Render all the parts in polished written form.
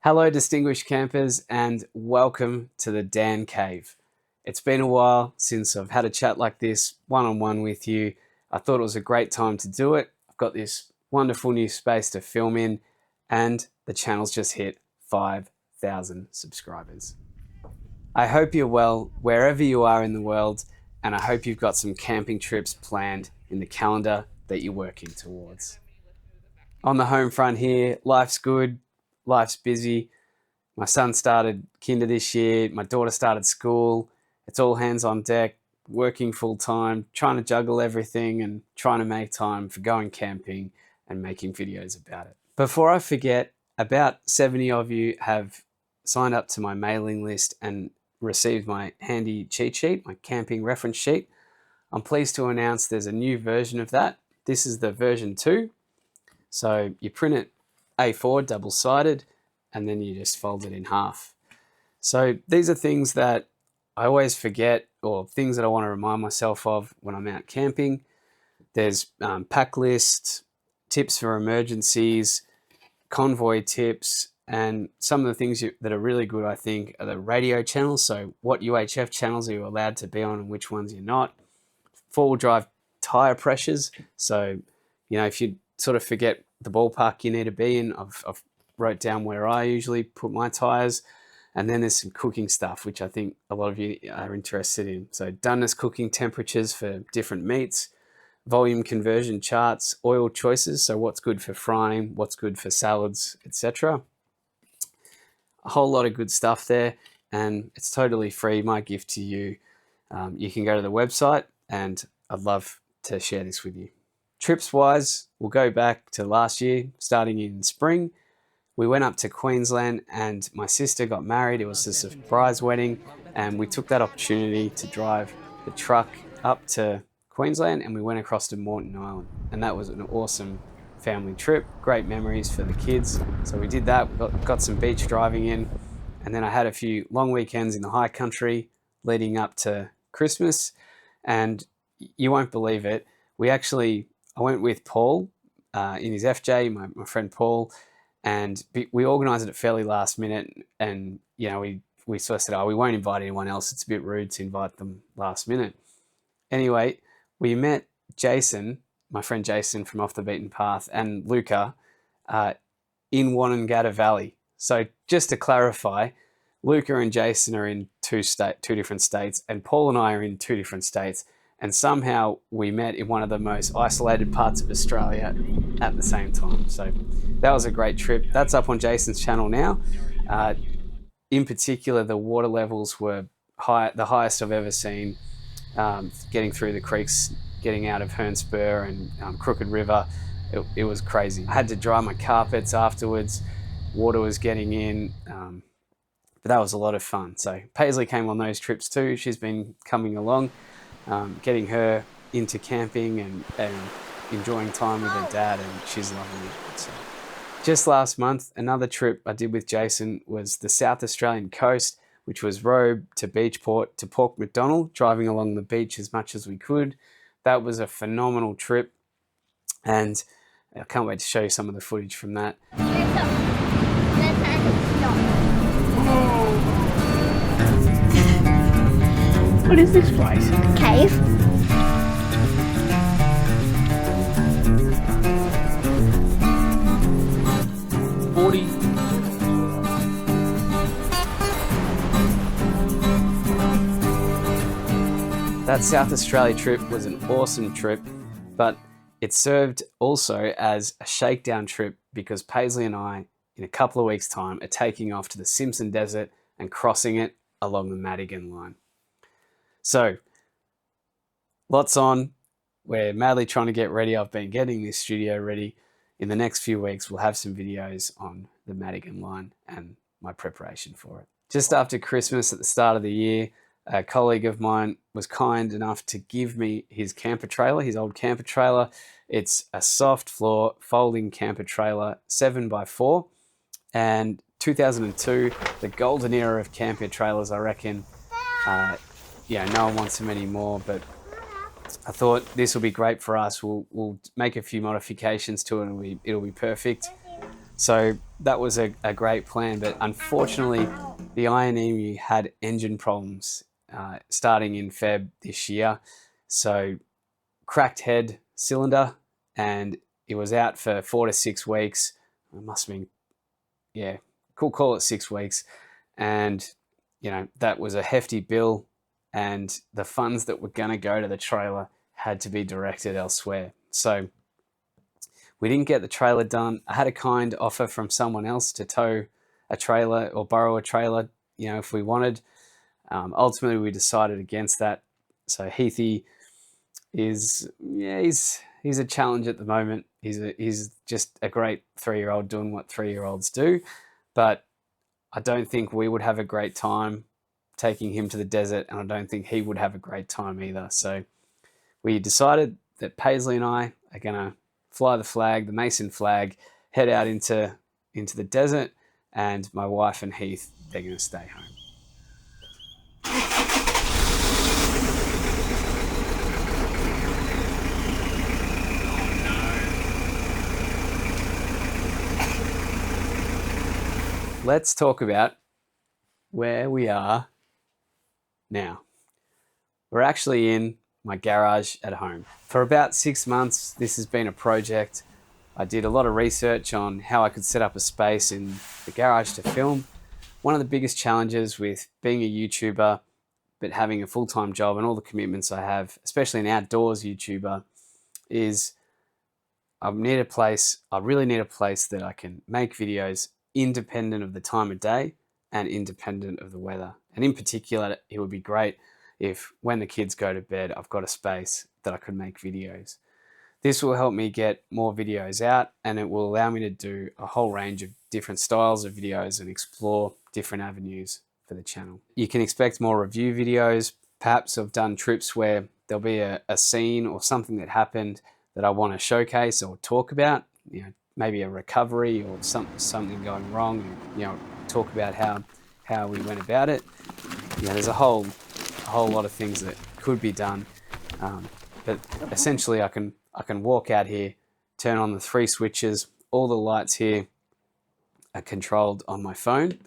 Hello, distinguished campers, and welcome to the Dan Cave. It's been a while since I've had a chat like this one-on-one with you. I thought it was a great time to do it. I've got this wonderful new space to film in, and the channel's just hit 5,000 subscribers. I hope you're well wherever you are in the world, and I hope you've got some camping trips planned in the calendar that you're working towards. On the home front here, life's good, life's busy. My son started kinder this year, my daughter started school. It's all hands on deck, working full time, trying to juggle everything and trying to make time for going camping and making videos about it. Before I forget, about 70 of you have signed up to my mailing list and received my handy cheat sheet, my camping reference sheet. I'm pleased to announce there's a new version of that. This is the version 2. So you print it A4 double-sided and then you just fold it in half. So these are things that I always forget, or things that I want to remind myself of when I'm out camping. There's pack list, tips for emergencies, convoy tips, and some of the things that are really good, I think, are the radio channels. So what UHF channels are you allowed to be on and which ones you're not. Four-wheel drive tire pressures. So, if you sort of forget the ballpark you need to be in, I've wrote down where I usually put my tires. And then there's some cooking stuff, which I think a lot of you are interested in. So doneness cooking temperatures for different meats, volume conversion charts, oil choices, so what's good for frying, what's good for salads, etc. A whole lot of good stuff there, and it's totally free. My gift to you. You can go to the website, and I'd love to share this with you. Trips wise, we'll go back to last year, starting in spring. We went up to Queensland and my sister got married. It was a surprise wedding, and we took that opportunity to drive the truck up to Queensland, and we went across to Moreton Island, and that was an awesome family trip. Great memories for the kids. So we did that. We got some beach driving in, and then I had a few long weekends in the high country leading up to Christmas, and you won't believe it. I went with Paul in his FJ, my friend Paul, and we organised it fairly last minute, and we sort of said, we won't invite anyone else. It's a bit rude to invite them last minute. Anyway, we met Jason, my friend Jason from Off the Beaten Path, and Luca in Wonnangatta Valley. So just to clarify, Luca and Jason are in two different states, and Paul and I are in two different states. And somehow we met in one of the most isolated parts of Australia at the same time. So that was a great trip. That's up on Jason's channel now. In particular, the water levels were high, the highest I've ever seen. Getting through the creeks, getting out of Hern Spur and Crooked River, it was crazy. I had to dry my carpets afterwards. Water was getting in, but that was a lot of fun. So Paisley came on those trips too. She's been coming along. Getting her into camping and enjoying time with her dad, and she's loving it. So, just last month, another trip I did with Jason was the South Australian coast, which was Robe to Beachport to Port Macdonald, driving along the beach as much as we could. That was a phenomenal trip, and I can't wait to show you some of the footage from that. What is this place? Cave. That South Australia trip was an awesome trip, but it served also as a shakedown trip because Paisley and I, in a couple of weeks' time, are taking off to the Simpson Desert and crossing it along the Madigan line. So, lots on. We're madly trying to get ready. I've been getting this studio ready. In the next few weeks, we'll have some videos on the Madigan line and my preparation for it. Just after Christmas, at the start of the year, a colleague of mine was kind enough to give me his camper trailer, his old camper trailer. It's a soft floor folding camper trailer, 7x4, and 2002, the golden era of camper trailers, I reckon. No one wants them anymore, but I thought this will be great for us. We'll make a few modifications to it and it'll be perfect. So that was a great plan, but unfortunately, the Iron Emu had engine problems starting in Feb this year. So, cracked head cylinder, and it was out for 4 to 6 weeks. It must have been, yeah, cool, call it 6 weeks. And, that was a hefty bill, and the funds that were going to go to the trailer had to be directed elsewhere. So, we didn't get the trailer done. I had a kind offer from someone else to tow a trailer or borrow a trailer, if we wanted. Ultimately, we decided against that. So Heathy is, yeah, he's a challenge at the moment. He's just a great 3-year-old doing what 3-year-olds do, but I don't think we would have a great time taking him to the desert, and I don't think he would have a great time either. So we decided that Paisley and I are going to fly the flag, the Mason flag, head out into the desert, and my wife and Heath, they're going to stay home. Let's talk about where we are now. We're actually in my garage at home. For about 6 months, this has been a project. I did a lot of research on how I could set up a space in the garage to film. One of the biggest challenges with being a YouTuber, but having a full-time job and all the commitments I have, especially an outdoors YouTuber, is I really need a place that I can make videos independent of the time of day and independent of the weather. And in particular, it would be great if when the kids go to bed, I've got a space that I could make videos. This will help me get more videos out, and it will allow me to do a whole range of different styles of videos and explore different avenues for the channel. You can expect more review videos. Perhaps I've done trips where there'll be a scene or something that happened that I want to showcase or talk about, maybe a recovery or something going wrong, and, talk about how we went about it. There's a whole lot of things that could be done, but essentially I can walk out here, turn on the 3 switches. All the lights here are controlled on my phone,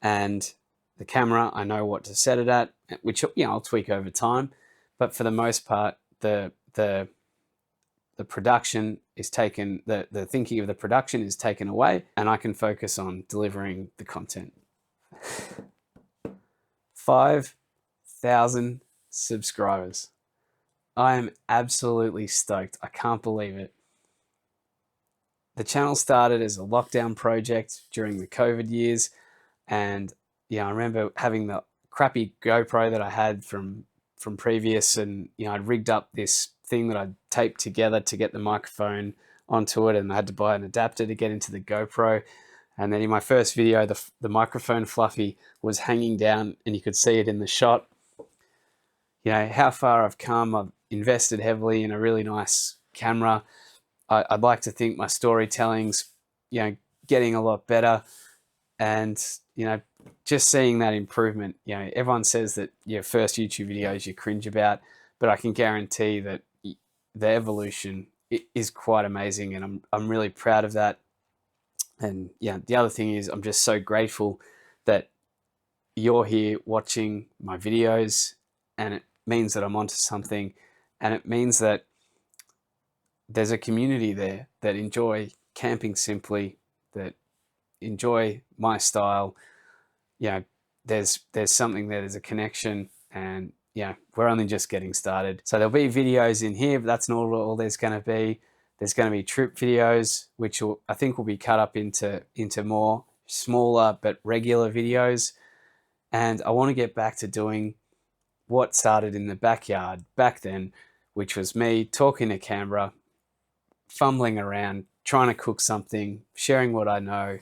and the camera, I know what to set it at, which I'll tweak over time. But for the most part, the production is taken, the thinking of the production is taken away, and I can focus on delivering the content. 5,000 subscribers. I am absolutely stoked. I can't believe it. The channel started as a lockdown project during the COVID years, and I remember having the crappy GoPro that I had from previous, and I'd rigged up this thing that I'd taped together to get the microphone onto it, and I had to buy an adapter to get into the GoPro. And then in my first video, the microphone fluffy was hanging down, and you could see it in the shot. How far I've come. I've invested heavily in a really nice camera. I'd like to think my storytelling's, getting a lot better. And, just seeing that improvement, everyone says that your first YouTube videos you cringe about, but I can guarantee that the evolution is quite amazing, and I'm really proud of that. And the other thing is I'm just so grateful that you're here watching my videos, and it means that I'm onto something, and it means that there's a community there that enjoy camping simply, that enjoy my style. There's something there, there's a connection, and we're only just getting started. So there'll be videos in here, but that's not all there's going to be. There's going to be trip videos, which I think will be cut up into more smaller but regular videos. And I want to get back to doing what started in the backyard back then, which was me talking to camera, fumbling around, trying to cook something, sharing what I know,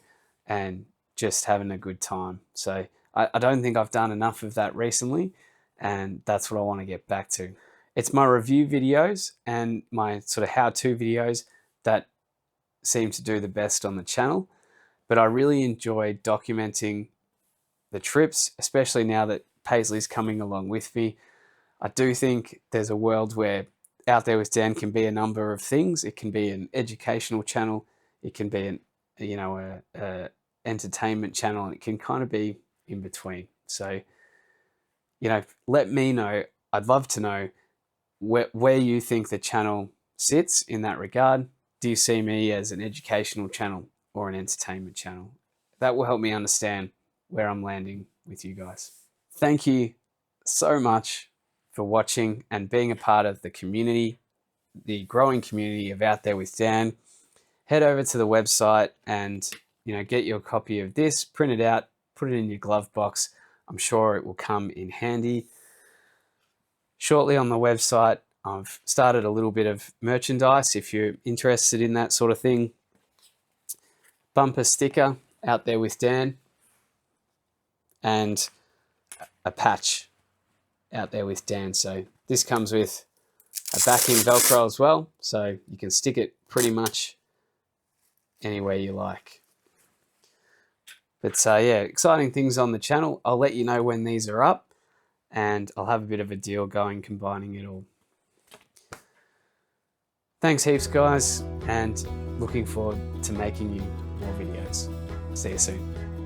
and just having a good time. So I don't think I've done enough of that recently, and that's what I want to get back to. It's my review videos and my sort of how-to videos that seem to do the best on the channel, but I really enjoy documenting the trips, especially now that Paisley's coming along with me. I do think there's a world where Out There with Dan can be a number of things. It can be an educational channel, it can be a entertainment channel, and it can kind of be in between. So, let me know. I'd love to know where you think the channel sits in that regard. Do you see me as an educational channel or an entertainment channel? That will help me understand where I'm landing with you guys. Thank you so much for watching and being a part of the community, the growing community of Out There with Dan. Head over to the website and get your copy of this, print it out, put it in your glove box. I'm sure it will come in handy. Shortly on the website, I've started a little bit of merchandise if you're interested in that sort of thing. Bumper sticker, Out There with Dan, and a patch, Out There with Dan. So this comes with a backing Velcro as well, so you can stick it pretty much anywhere you like. But yeah, exciting things on the channel. I'll let you know when these are up, and I'll have a bit of a deal going combining it all. Thanks heaps, guys, and looking forward to making you more videos. See you soon.